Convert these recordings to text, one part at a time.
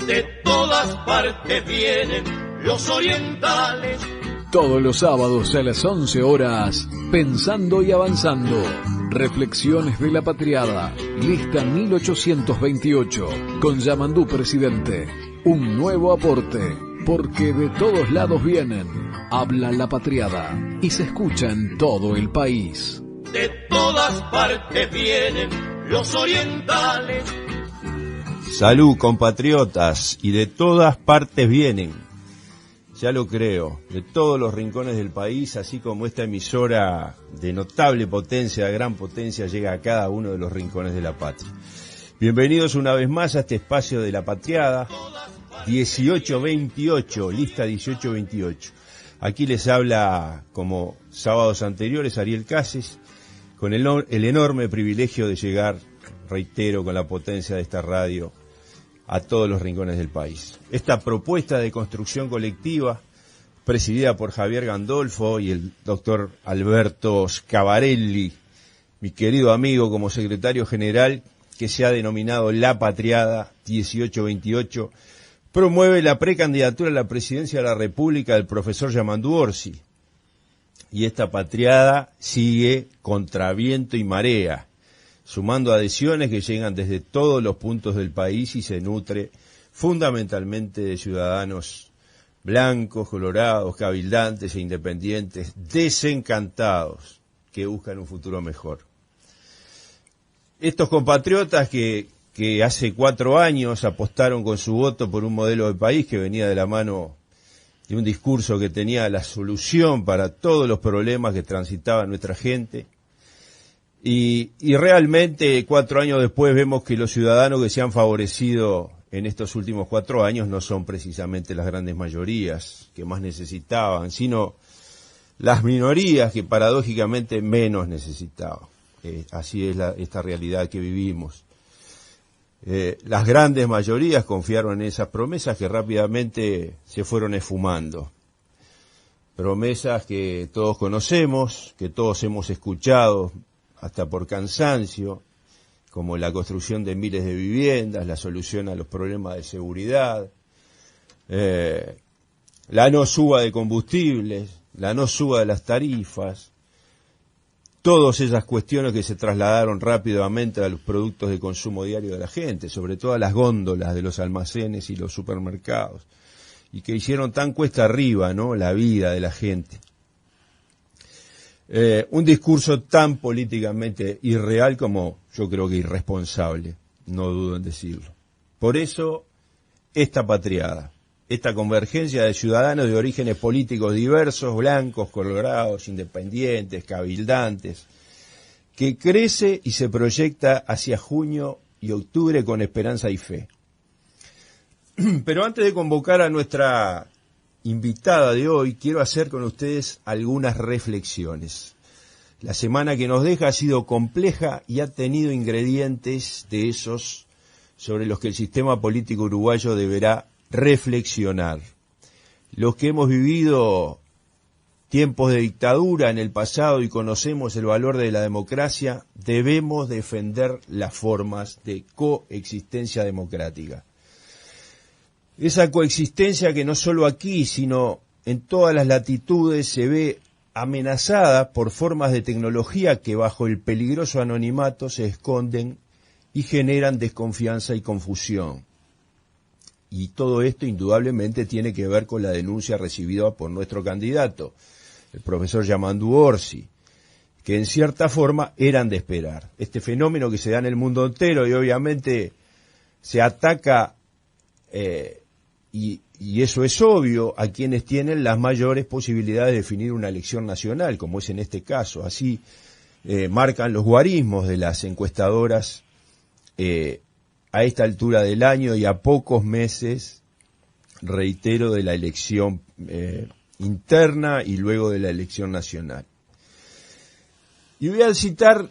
De todas partes vienen los orientales. Todos los sábados a las 11 horas, Pensando y Avanzando. Reflexiones de la Patriada, lista 1828, con Yamandú presidente. Un nuevo aporte, porque de todos lados vienen. Habla la Patriada y se escucha en todo el país. De todas partes vienen los orientales. Salud, compatriotas, y de todas partes vienen. Ya lo creo, de todos los rincones del país, así como esta emisora de notable potencia, de gran potencia, llega a cada uno de los rincones de la patria. Bienvenidos una vez más a este espacio de la Patriada, 1828, lista 1828. Aquí les habla, como sábados anteriores, Ariel Cases, con el enorme privilegio de llegar, reitero, con la potencia de esta radio, a todos los rincones del país. Esta propuesta de construcción colectiva, presidida por Javier Gandolfo y el doctor Alberto Scavarelli, mi querido amigo como secretario general, que se ha denominado La Patriada 1828, promueve la precandidatura a la presidencia de la República del profesor Yamandú Orsi. Y esta patriada sigue contra viento y marea, sumando adhesiones que llegan desde todos los puntos del país y se nutre fundamentalmente de ciudadanos blancos, colorados, cabildantes e independientes, desencantados, que buscan un futuro mejor. Estos compatriotas que hace 4 años apostaron con su voto por un modelo de país que venía de la mano de un discurso que tenía la solución para todos los problemas que transitaba nuestra gente. Y realmente 4 años después vemos que los ciudadanos que se han favorecido en estos últimos 4 años no son precisamente las grandes mayorías que más necesitaban, sino las minorías que paradójicamente menos necesitaban. Así es esta realidad que vivimos. Las grandes mayorías confiaron en esas promesas que rápidamente se fueron esfumando. Promesas que todos conocemos, que todos hemos escuchado, hasta por cansancio, como la construcción de miles de viviendas, la solución a los problemas de seguridad, la no suba de combustibles, la no suba de las tarifas, todas esas cuestiones que se trasladaron rápidamente a los productos de consumo diario de la gente, sobre todo a las góndolas de los almacenes y los supermercados, y que hicieron tan cuesta arriba, ¿no?, la vida de la gente. Un discurso tan políticamente irreal como yo creo que irresponsable, no dudo en decirlo. Por eso, esta patriada, esta convergencia de ciudadanos de orígenes políticos diversos, blancos, colorados, independientes, cabildantes, que crece y se proyecta hacia junio y octubre con esperanza y fe. Pero antes de convocar a nuestra invitada de hoy, quiero hacer con ustedes algunas reflexiones. La semana que nos deja ha sido compleja y ha tenido ingredientes de esos sobre los que el sistema político uruguayo deberá reflexionar. Los que hemos vivido tiempos de dictadura en el pasado y conocemos el valor de la democracia, debemos defender las formas de coexistencia democrática. Esa coexistencia que no solo aquí, sino en todas las latitudes se ve amenazada por formas de tecnología que bajo el peligroso anonimato se esconden y generan desconfianza y confusión. Y todo esto indudablemente tiene que ver con la denuncia recibida por nuestro candidato, el profesor Yamandú Orsi, que en cierta forma eran de esperar. Este fenómeno que se da en el mundo entero y obviamente se ataca y eso es obvio a quienes tienen las mayores posibilidades de definir una elección nacional, como es en este caso. Así marcan los guarismos de las encuestadoras a esta altura del año y a pocos meses, reitero, de la elección interna y luego de la elección nacional. Y voy a citar,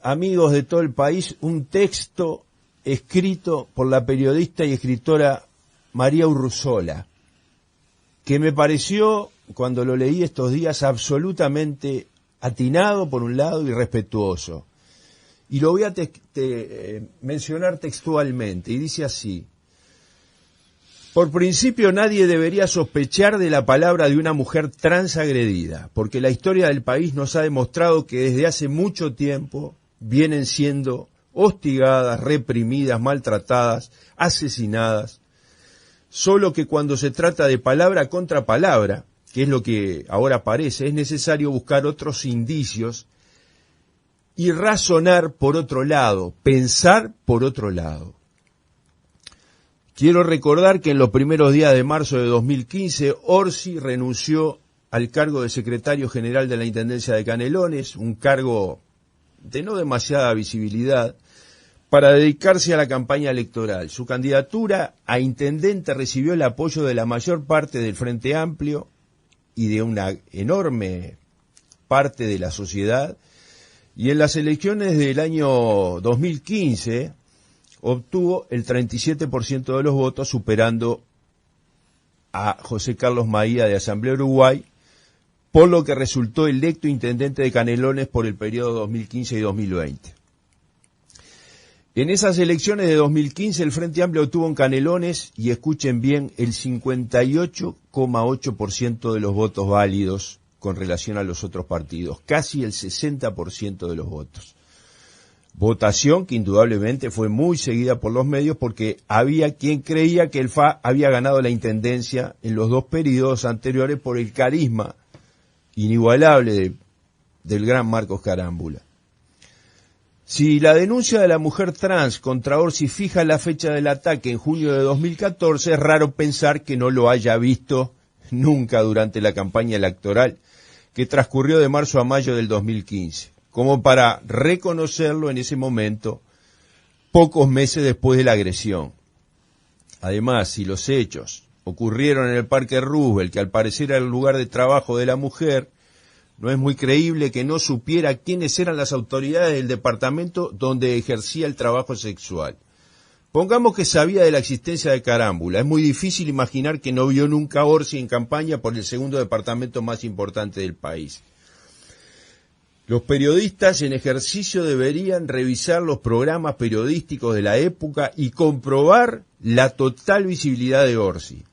amigos de todo el país, un texto escrito por la periodista y escritora María Urruzola, que me pareció, cuando lo leí estos días, absolutamente atinado por un lado y respetuoso. Y lo voy a mencionar textualmente, y dice así: Por principio, nadie debería sospechar de la palabra de una mujer trans agredida, porque la historia del país nos ha demostrado que desde hace mucho tiempo vienen siendo hostigadas, reprimidas, maltratadas, asesinadas, solo que cuando se trata de palabra contra palabra, que es lo que ahora parece, es necesario buscar otros indicios y razonar por otro lado, pensar por otro lado. Quiero recordar que en los primeros días de marzo de 2015, Orsi renunció al cargo de secretario general de la Intendencia de Canelones, un cargo de no demasiada visibilidad, para dedicarse a la campaña electoral. Su candidatura a intendente recibió el apoyo de la mayor parte del Frente Amplio y de una enorme parte de la sociedad, y en las elecciones del año 2015 obtuvo el 37% de los votos, superando a José Carlos Maía de Asamblea Uruguay, por lo que resultó electo intendente de Canelones por el periodo 2015 y 2020. En esas elecciones de 2015 el Frente Amplio obtuvo en Canelones, y escuchen bien, el 58,8% de los votos válidos con relación a los otros partidos, casi el 60% de los votos. Votación que indudablemente fue muy seguida por los medios, porque había quien creía que el FA había ganado la intendencia en los dos periodos anteriores por el carisma inigualable del gran Marcos Carámbula. Si la denuncia de la mujer trans contra Orsi fija la fecha del ataque en junio de 2014, es raro pensar que no lo haya visto nunca durante la campaña electoral que transcurrió de marzo a mayo del 2015, como para reconocerlo en ese momento, pocos meses después de la agresión. Además, si los hechos ocurrieron en el Parque Roosevelt, que al parecer era el lugar de trabajo de la mujer, no es muy creíble que no supiera quiénes eran las autoridades del departamento donde ejercía el trabajo sexual. Pongamos que sabía de la existencia de Carámbula. Es muy difícil imaginar que no vio nunca a Orsi en campaña por el segundo departamento más importante del país. Los periodistas en ejercicio deberían revisar los programas periodísticos de la época y comprobar la total visibilidad de Orsi.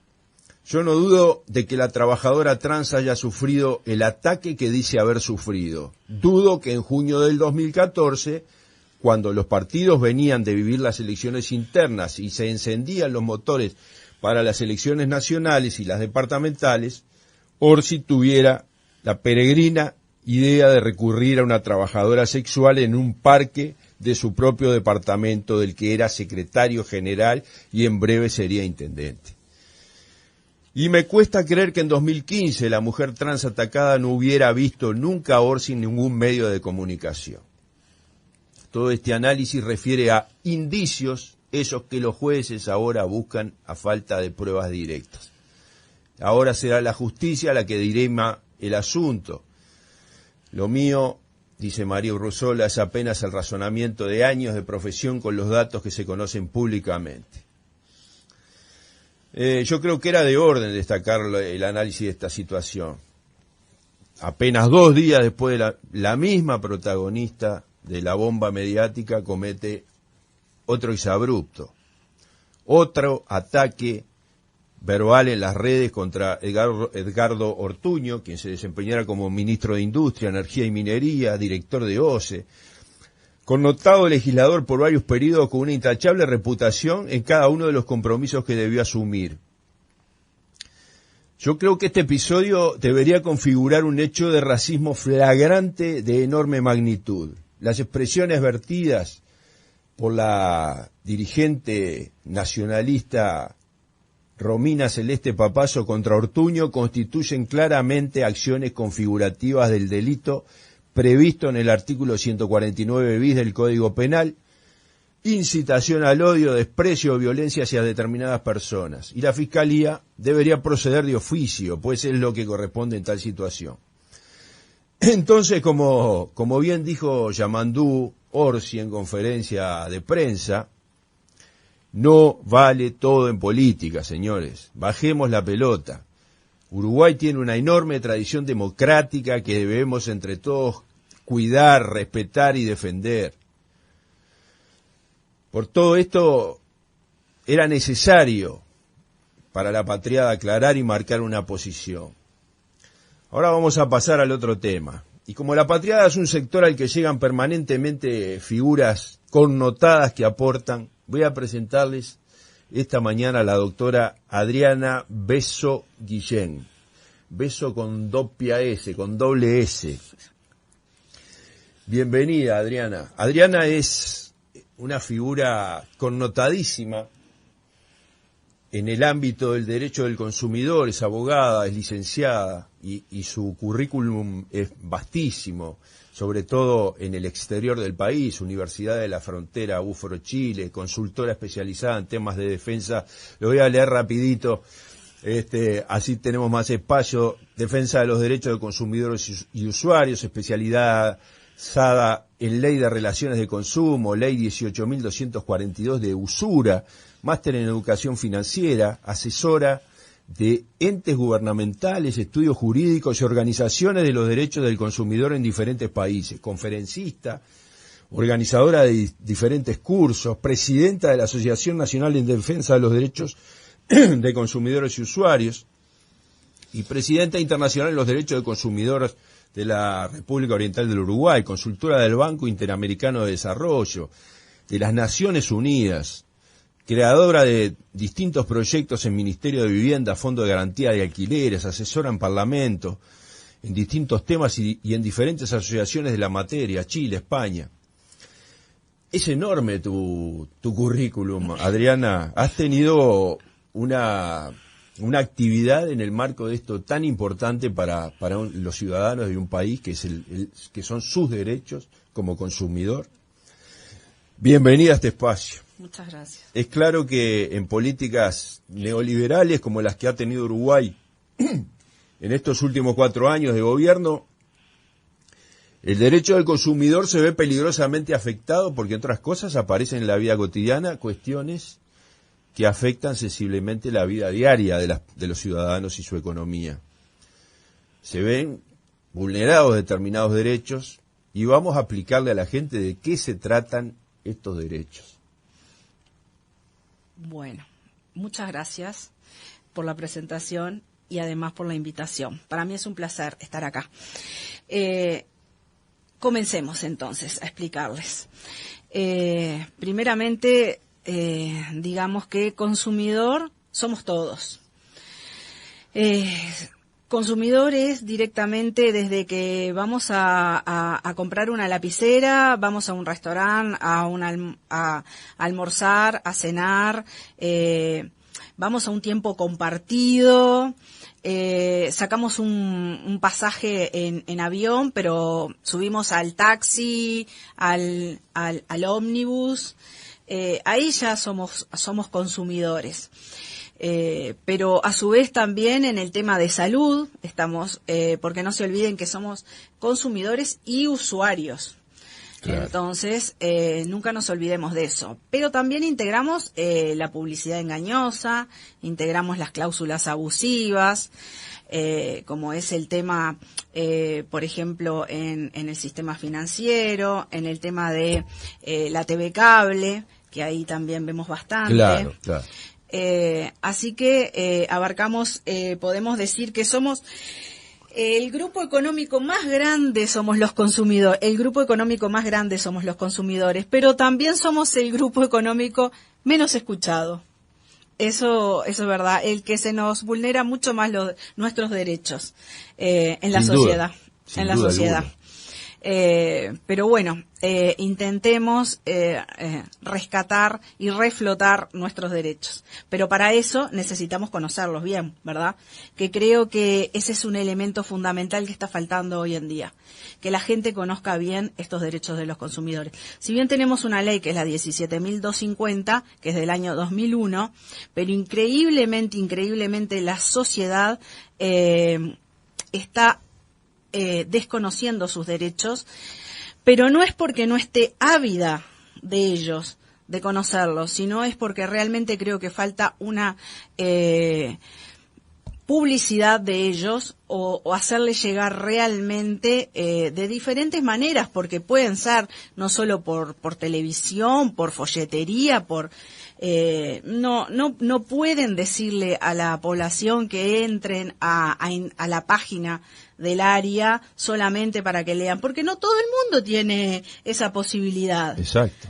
Yo no dudo de que la trabajadora trans haya sufrido el ataque que dice haber sufrido. Dudo que en junio del 2014, cuando los partidos venían de vivir las elecciones internas y se encendían los motores para las elecciones nacionales y las departamentales, Orsi tuviera la peregrina idea de recurrir a una trabajadora sexual en un parque de su propio departamento, del que era secretario general y en breve sería intendente. Y me cuesta creer que en 2015 la mujer trans atacada no hubiera visto nunca a Orsi en ningún medio de comunicación. Todo este análisis refiere a indicios, esos que los jueces ahora buscan a falta de pruebas directas. Ahora será la justicia la que dirima el asunto. Lo mío, dice María Urruzola, es apenas el razonamiento de años de profesión con los datos que se conocen públicamente. Yo creo que era de orden destacar el análisis de esta situación. Apenas 2 días después de la misma protagonista de la bomba mediática comete otro exabrupto, otro ataque verbal en las redes contra Edgardo Ortuño, quien se desempeñara como ministro de Industria, Energía y Minería, director de OCE, connotado legislador por varios periodos con una intachable reputación en cada uno de los compromisos que debió asumir. Yo creo que este episodio debería configurar un hecho de racismo flagrante de enorme magnitud. Las expresiones vertidas por la dirigente nacionalista Romina Celeste Papazo contra Ortuño constituyen claramente acciones configurativas del delito previsto en el artículo 149 bis del Código Penal, incitación al odio, desprecio o violencia hacia determinadas personas. Y la Fiscalía debería proceder de oficio, pues es lo que corresponde en tal situación. Entonces, como bien dijo Yamandú Orsi en conferencia de prensa, no vale todo en política, señores. Bajemos la pelota. Uruguay tiene una enorme tradición democrática que debemos entre todos cuidar, respetar y defender. Por todo esto era necesario para la patriada aclarar y marcar una posición. Ahora vamos a pasar al otro tema. Y como la patriada es un sector al que llegan permanentemente figuras connotadas que aportan, voy a presentarles esta mañana a la doctora Adriana Besso Guillén. Besso con doble S. Bienvenida, Adriana. Adriana es una figura connotadísima en el ámbito del derecho del consumidor, es abogada, es licenciada y su currículum es vastísimo, sobre todo en el exterior del país, Universidad de la Frontera, Búfaro, Chile, consultora especializada en temas de defensa. Lo voy a leer rapidito, así tenemos más espacio. Defensa de los derechos de consumidores y usuarios, especializada en Ley de Relaciones de Consumo, Ley 18.242 de Usura, máster en Educación Financiera, asesora de entes gubernamentales, estudios jurídicos y organizaciones de los derechos del consumidor en diferentes países, conferencista, organizadora de diferentes cursos, presidenta de la Asociación Nacional en Defensa de los Derechos de Consumidores y Usuarios y presidenta internacional en los derechos de consumidores de la República Oriental del Uruguay, consultora del Banco Interamericano de Desarrollo, de las Naciones Unidas, creadora de distintos proyectos en Ministerio de Vivienda, Fondo de Garantía de Alquileres, asesora en Parlamento, en distintos temas y en diferentes asociaciones de la materia, Chile, España. Es enorme tu currículum, Adriana. Has tenido una actividad en el marco de esto tan importante para los ciudadanos de un país, que es que son sus derechos como consumidor. Bienvenida a este espacio. Muchas gracias. Es claro que en políticas neoliberales como las que ha tenido Uruguay en estos últimos 4 años de gobierno, el derecho del consumidor se ve peligrosamente afectado porque, entre otras cosas, aparecen en la vida cotidiana cuestiones que afectan sensiblemente la vida diaria de los ciudadanos y su economía. Se ven vulnerados determinados derechos y vamos a aplicarle a la gente de qué se tratan estos derechos. Bueno, muchas gracias por la presentación y además por la invitación. Para mí es un placer estar acá. Comencemos entonces a explicarles. Primeramente, digamos que consumidor somos todos. Consumidores directamente desde que vamos a comprar una lapicera, vamos a un restaurante, a almorzar, a cenar, vamos a un tiempo compartido, sacamos un pasaje en avión, pero subimos al taxi, al ómnibus, ahí ya somos consumidores. Pero a su vez también en el tema de salud estamos, porque no se olviden que somos consumidores y usuarios. Claro. Entonces, nunca nos olvidemos de eso. Pero también integramos la publicidad engañosa, integramos las cláusulas abusivas, como es el tema, por ejemplo, en el sistema financiero, en el tema de la TV cable, que ahí también vemos bastante. Claro, claro. Así que abarcamos, podemos decir que somos el grupo económico más grande, somos los consumidores, pero también somos el grupo económico menos escuchado. Eso es verdad, el que se nos vulnera mucho más nuestros derechos en la sociedad, en la sociedad. Pero bueno, intentemos rescatar y reflotar nuestros derechos. Pero para eso necesitamos conocerlos bien, ¿verdad? Que creo que ese es un elemento fundamental que está faltando hoy en día. Que la gente conozca bien estos derechos de los consumidores. Si bien tenemos una ley que es la 17.250, que es del año 2001, pero increíblemente la sociedad está desconociendo sus derechos, pero no es porque no esté ávida de ellos, de conocerlos, sino es porque realmente creo que falta una publicidad de ellos o hacerles llegar realmente de diferentes maneras, porque pueden ser no solo por televisión, por folletería, por no pueden decirle a la población que entren a la página del área solamente para que lean, porque no todo el mundo tiene esa posibilidad. Exacto.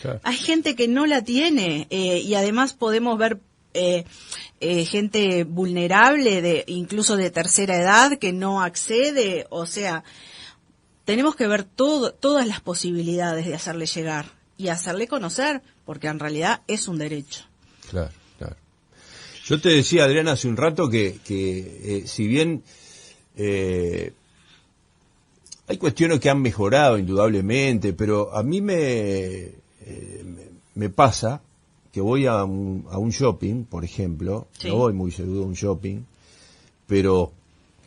Claro. Hay gente que no la tiene, y además podemos ver gente vulnerable, incluso de tercera edad, que no accede. O sea, tenemos que ver todas las posibilidades de hacerle llegar y hacerle conocer, porque en realidad es un derecho. Claro. Yo te decía, Adriana, hace un rato que si bien hay cuestiones que han mejorado indudablemente, pero a mí me pasa que voy a un shopping, por ejemplo, sí. No voy muy seguido a un shopping, pero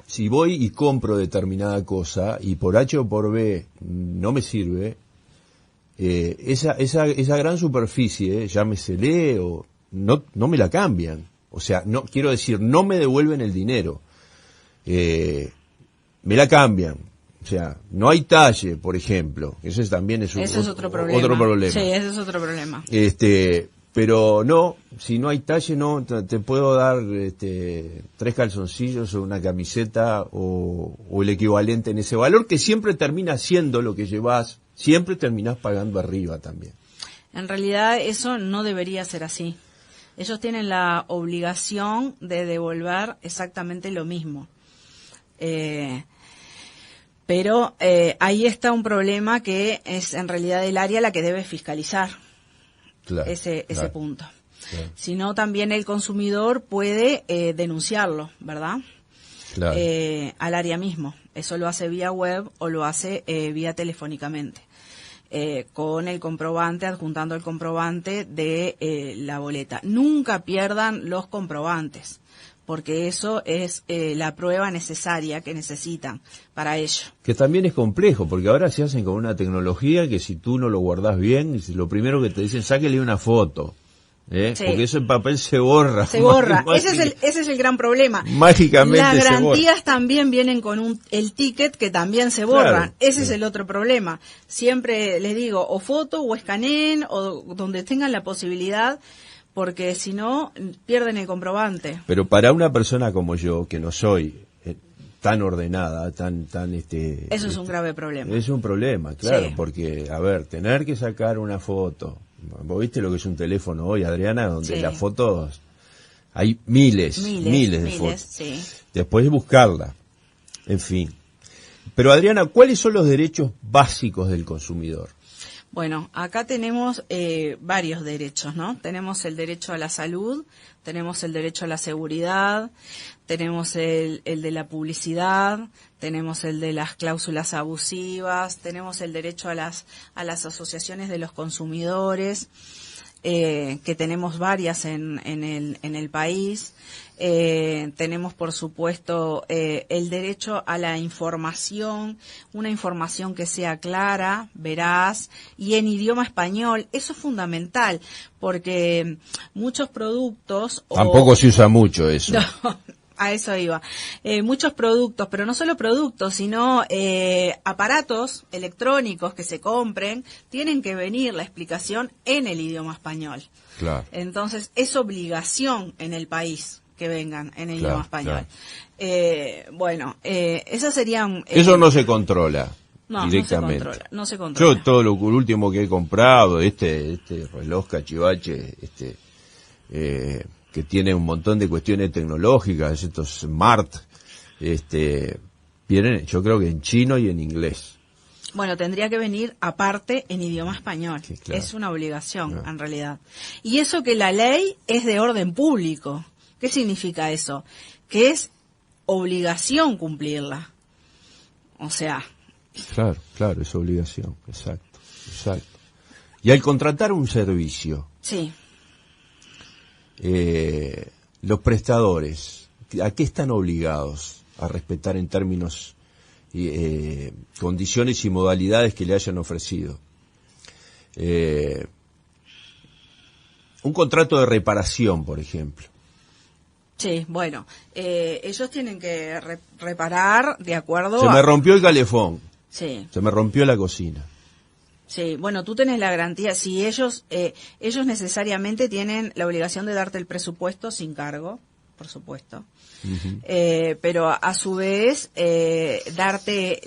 si voy y compro determinada cosa y por H o por B no me sirve, esa gran superficie, llámese Leo, no me la cambian. O sea, no quiero decir, no me devuelven el dinero. Me la cambian. O sea, no hay talle, por ejemplo. Ese también es otro problema. Sí, ese es otro problema. Pero no, si no hay talle, no te puedo dar 3 calzoncillos o una camiseta o el equivalente en ese valor, que siempre termina siendo lo que llevas, siempre terminás pagando arriba también. En realidad eso no debería ser así. Ellos tienen la obligación de devolver exactamente lo mismo. Pero ahí está un problema que es en realidad el área la que debe fiscalizar. Claro, ese punto. Claro. Si no, también el consumidor puede denunciarlo, ¿verdad? Claro. Al área mismo. Eso lo hace vía web o lo hace vía telefónicamente. Con el comprobante, adjuntando el comprobante de la boleta. Nunca pierdan los comprobantes, porque eso es la prueba necesaria que necesitan para ello. Que también es complejo, porque ahora se hacen con una tecnología que si tú no lo guardás bien, lo primero que te dicen, sáquele una foto. Sí. Porque eso en papel se borra. Se borra. Ese es el gran problema. Mágicamente las se borra. Las garantías también vienen con el ticket que también se borran. Claro, ese es el otro problema. Siempre les digo, o foto o escaneen o donde tengan la posibilidad, porque si no, pierden el comprobante. Pero para una persona como yo, que no soy tan ordenada, tan eso es un grave problema. Es un problema, claro, sí. Porque, a ver, tener que sacar una foto. ¿Vos viste lo que es un teléfono hoy, Adriana? Donde sí. Las fotos, hay miles de fotos. Sí. Después buscarla, en fin. Pero, Adriana, ¿cuáles son los derechos básicos del consumidor? Bueno, acá tenemos varios derechos, ¿no? Tenemos el derecho a la salud, tenemos el derecho a la seguridad, tenemos el de la publicidad, tenemos el de las cláusulas abusivas, tenemos el derecho a las asociaciones de los consumidores, que tenemos varias en el país. Tenemos, por supuesto, el derecho a la información, una información que sea clara, veraz y en idioma español. Eso es fundamental, porque muchos productos... Tampoco se usa mucho eso. No, a eso iba. Muchos productos, pero no solo productos, sino aparatos electrónicos que se compren, tienen que venir la explicación en el idioma español. Claro. Entonces, es obligación en el país que vengan en el idioma español. Claro. Esas serían... Eso no se controla. No, directamente. No se controla. Yo todo lo último que he comprado, este reloj cachivache, que tiene un montón de cuestiones tecnológicas, estos smart, vienen, yo creo que en chino y en inglés. Bueno, tendría que venir aparte en idioma español. Sí, claro. Es una obligación, en realidad. Y eso que la ley es de orden público. ¿Qué significa eso? Que es obligación cumplirla. O sea... Claro, es obligación, exacto. Y al contratar un servicio... Sí. Los prestadores, ¿a qué están obligados a respetar en términos, condiciones y modalidades que le hayan ofrecido? Un contrato de reparación, por ejemplo. Sí, bueno, ellos tienen que reparar de acuerdo Se me rompió el calefón. Sí. Se me rompió la cocina. Sí, bueno, tú tenés la garantía, si ellos necesariamente tienen la obligación de darte el presupuesto sin cargo, por supuesto, pero a su vez darte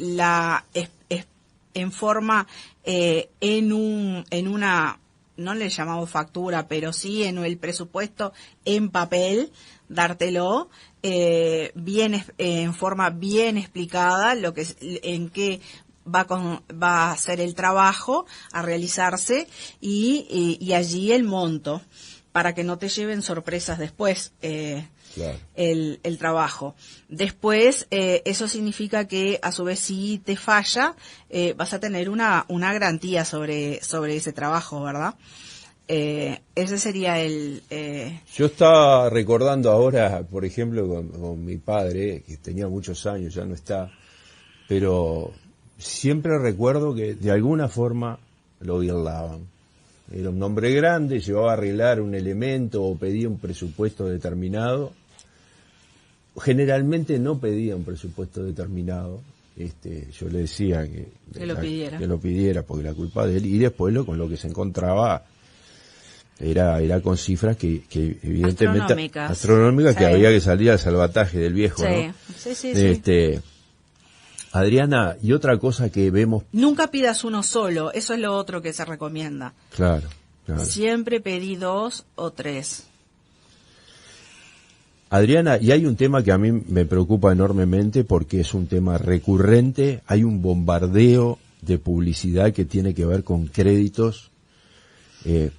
en forma, en una, no le llamamos factura, pero sí en el presupuesto en papel, dártelo bien en forma bien explicada, en qué va a ser el trabajo a realizarse y allí el monto, para que no te lleven sorpresas después. Claro. El trabajo. Después, eso significa que, a su vez, si te falla, vas a tener una garantía sobre ese trabajo, ¿verdad? Ese sería Yo estaba recordando ahora, por ejemplo, con mi padre, que tenía muchos años, ya no está, pero siempre recuerdo que de alguna forma lo birlaban. Era un hombre grande, llevaba a arreglar un elemento o pedía un presupuesto determinado. Generalmente no pedía un presupuesto determinado. Yo le decía que lo pidiera, porque la culpa de él, y después con lo que se encontraba era con cifras que evidentemente astronómicas, sí, que había que salir al salvataje del viejo, sí, ¿no? Sí. Adriana, y otra cosa que vemos... Nunca pidas uno solo, eso es lo otro que se recomienda. Claro. Siempre pedí 2 o 3. Adriana, y hay un tema que a mí me preocupa enormemente porque es un tema recurrente, hay un bombardeo de publicidad que tiene que ver con créditos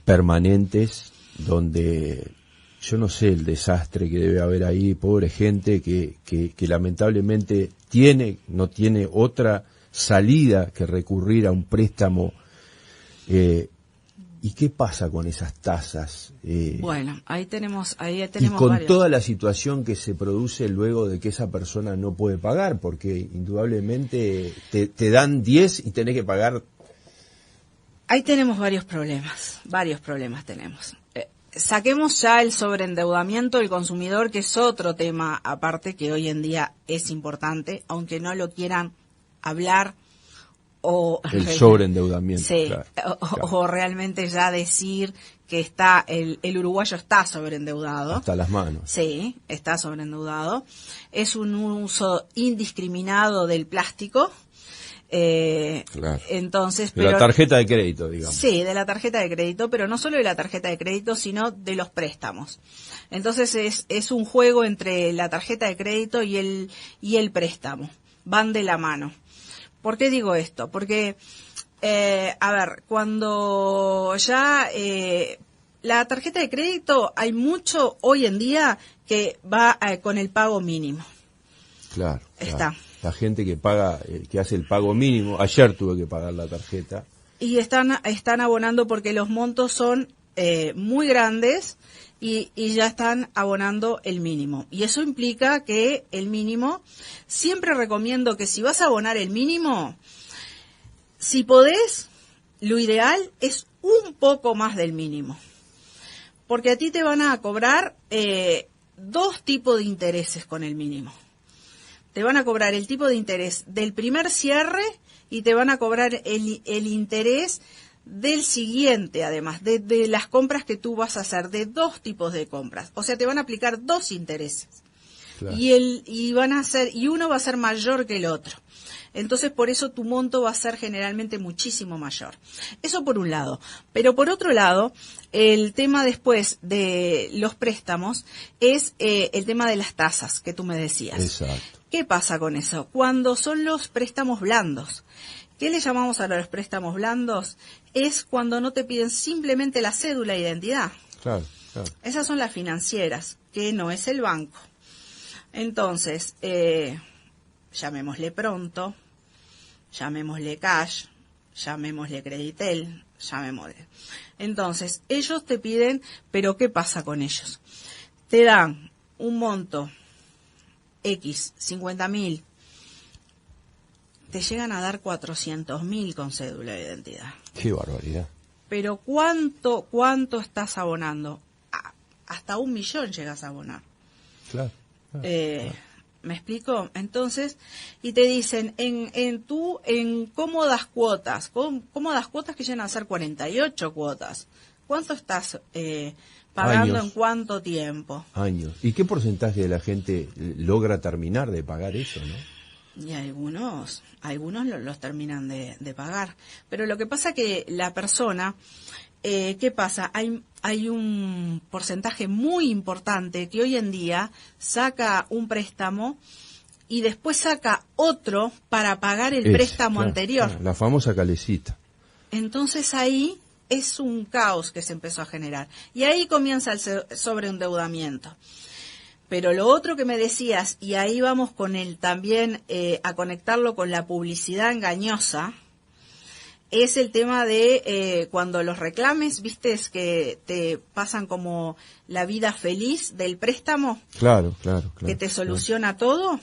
permanentes, donde yo no sé el desastre que debe haber ahí, pobre gente que lamentablemente no tiene otra salida que recurrir a un préstamo. ¿Y qué pasa con esas tasas? Bueno, ahí tenemos y con varios. Toda la situación que se produce luego de que esa persona no puede pagar, porque indudablemente te dan 10 y tenés que pagar. Ahí tenemos varios problemas tenemos. Saquemos ya el sobreendeudamiento del consumidor, que es otro tema aparte que hoy en día es importante, aunque no lo quieran hablar el sobreendeudamiento. Sí, claro. O realmente ya decir que el uruguayo está sobreendeudado. Hasta las manos. Sí, está sobreendeudado. Es un uso indiscriminado del plástico. Claro. Entonces, de la tarjeta de crédito, digamos. Sí, de la tarjeta de crédito, pero no solo de la tarjeta de crédito, sino de los préstamos. Entonces es un juego entre la tarjeta de crédito y el préstamo. Van de la mano. ¿Por qué digo esto? Porque, cuando ya la tarjeta de crédito, hay mucho hoy en día que va con el pago mínimo. Claro. Está. La gente que paga, que hace el pago mínimo, ayer tuve que pagar la tarjeta. Y están abonando porque los montos son muy grandes y ya están abonando el mínimo. Y eso implica que el mínimo, siempre recomiendo que si vas a abonar el mínimo, si podés, lo ideal es un poco más del mínimo. Porque a ti te van a cobrar 2 tipos de intereses con el mínimo. Te van a cobrar el tipo de interés del primer cierre y te van a cobrar el interés del siguiente, además, de las compras que tú vas a hacer, de 2 tipos de compras. O sea, te van a aplicar 2 intereses. Claro. Y uno va a ser mayor que el otro. Entonces, por eso tu monto va a ser generalmente muchísimo mayor. Eso por un lado. Pero por otro lado, el tema después de los préstamos es el tema de las tasas que tú me decías. Exacto. ¿Qué pasa con eso? Cuando son los préstamos blandos. ¿Qué le llamamos a los préstamos blandos? Es cuando no te piden simplemente la cédula de identidad. Claro. Esas son las financieras, que no es el banco. Entonces, llamémosle Pronto, llamémosle Cash, llamémosle Creditel, llamémosle. Entonces, ellos te piden, pero ¿qué pasa con ellos? Te dan un monto X, 50.000, te llegan a dar 400.000 con cédula de identidad. ¡Qué barbaridad! Pero ¿cuánto estás abonando? Hasta 1 millón llegas a abonar. Claro. ¿Me explico? Entonces, y te dicen, en cómodas cuotas que llegan a ser 48 cuotas, ¿cuánto estás pagando Años. en cuánto tiempo? Años. ¿Y qué porcentaje de la gente logra terminar de pagar eso, no? Y algunos los terminan de pagar. Pero lo que pasa que la persona, ¿qué pasa? Hay un porcentaje muy importante que hoy en día saca un préstamo y después saca otro para pagar el préstamo anterior. Claro, la famosa calecita. Entonces ahí es un caos que se empezó a generar. Y ahí comienza el sobreendeudamiento. Pero lo otro que me decías, y ahí vamos con el también a conectarlo con la publicidad engañosa, es el tema de cuando los reclames, viste, es que te pasan como la vida feliz del préstamo. Claro. Que te soluciona todo.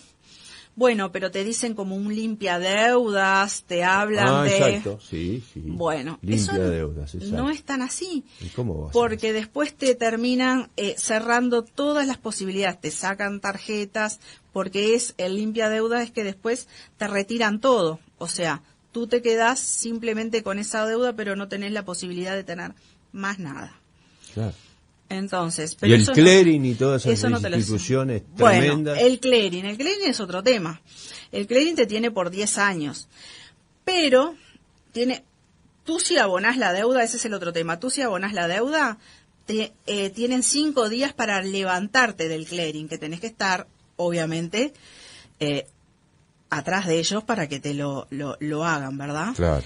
Bueno, pero te dicen como un limpia deudas, te hablan de... Exacto, sí. Bueno, limpia eso deudas, exacto. no es tan así. ¿Y cómo va a ser? Porque después te terminan cerrando todas las posibilidades, te sacan tarjetas, porque es el limpia deudas, es que después te retiran todo. O sea, tú te quedás simplemente con esa deuda, pero no tenés la posibilidad de tener más nada. Claro. Entonces, y el clearing y todas esas no instituciones Bueno, tremendas. el clearing es otro tema. El clearing te tiene por 10 años. Pero tú si abonás la deuda, ese es el otro tema. Tú si abonás la deuda, tienen 5 días para levantarte del clearing, que tenés que estar, obviamente, atrás de ellos para que te lo hagan, ¿verdad? Claro.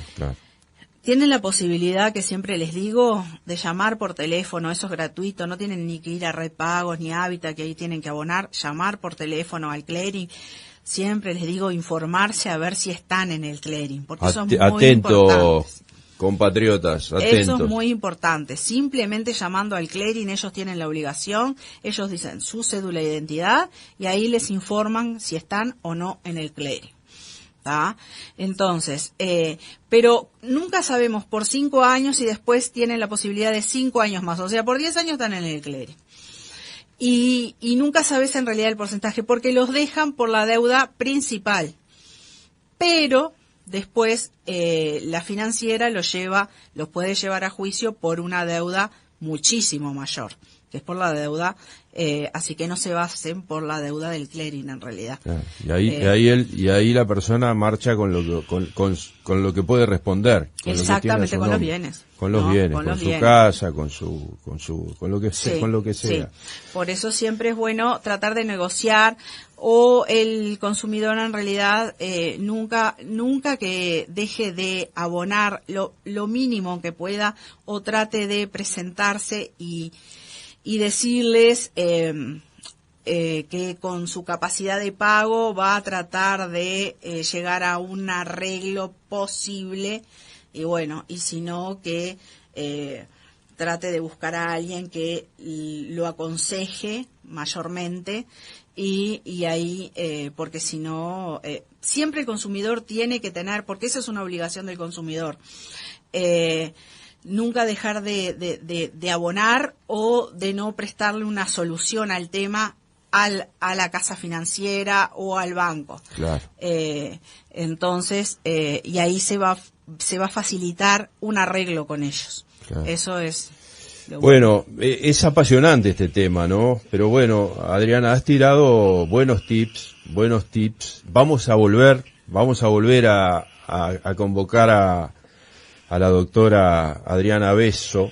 Tienen la posibilidad, que siempre les digo, de llamar por teléfono, eso es gratuito, no tienen ni que ir a Red Pagos ni Hábitat, que ahí tienen que abonar, llamar por teléfono al clearing. Siempre les digo informarse a ver si están en el clearing, porque eso es muy importante. Atentos, compatriotas, atentos. Eso es muy importante. Simplemente llamando al clearing, ellos tienen la obligación, ellos dicen su cédula de identidad y ahí les informan si están o no en el clearing. ¿Tá? Entonces, pero nunca sabemos por 5 años y después tienen la posibilidad de 5 años más, o sea, por 10 años están en el clearing. Y nunca sabes en realidad el porcentaje, porque los dejan por la deuda principal. Pero después la financiera los puede llevar a juicio por una deuda muchísimo mayor, que es por la deuda, así que no se basen por la deuda del clearing en realidad. Claro. Y ahí la persona marcha con lo que puede responder. Exactamente, con los bienes. Con los bienes, con su casa, con lo que sea, con lo que sea. Sí. Por eso siempre es bueno tratar de negociar, o el consumidor en realidad nunca que deje de abonar lo mínimo que pueda, o trate de presentarse y decirles que con su capacidad de pago va a tratar de llegar a un arreglo posible, y bueno, y si no, que trate de buscar a alguien que lo aconseje mayormente, y ahí, porque si no, siempre el consumidor tiene que tener, porque esa es una obligación del consumidor, nunca dejar de abonar o de no prestarle una solución al tema a la casa financiera o al banco. Claro. Entonces, y ahí se va a facilitar un arreglo con ellos. Claro. Eso es lo bueno. Es apasionante este tema, ¿no? Pero bueno, Adriana, has tirado buenos tips. Vamos a volver a convocar a la doctora Adriana Besso,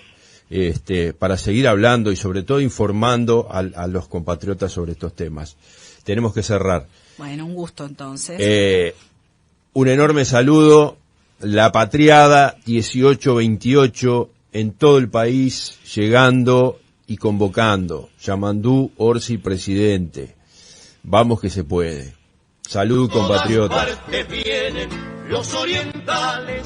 para seguir hablando y sobre todo informando a los compatriotas sobre estos temas. Tenemos que cerrar. Bueno, un gusto entonces. Un enorme saludo. La Patriada 1828 en todo el país, llegando y convocando. Yamandú, Orsi, presidente. Vamos que se puede. Salud, compatriotas. De todas partes vienen los orientales.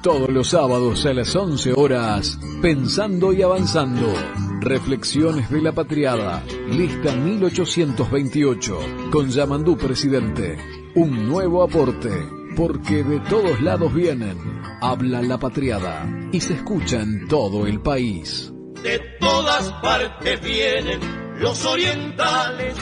Todos los sábados a las 11 horas, Pensando y Avanzando. Reflexiones de la Patriada, lista 1828, con Yamandú presidente. Un nuevo aporte, porque de todos lados vienen. Habla la Patriada y se escucha en todo el país. De todas partes vienen los orientales.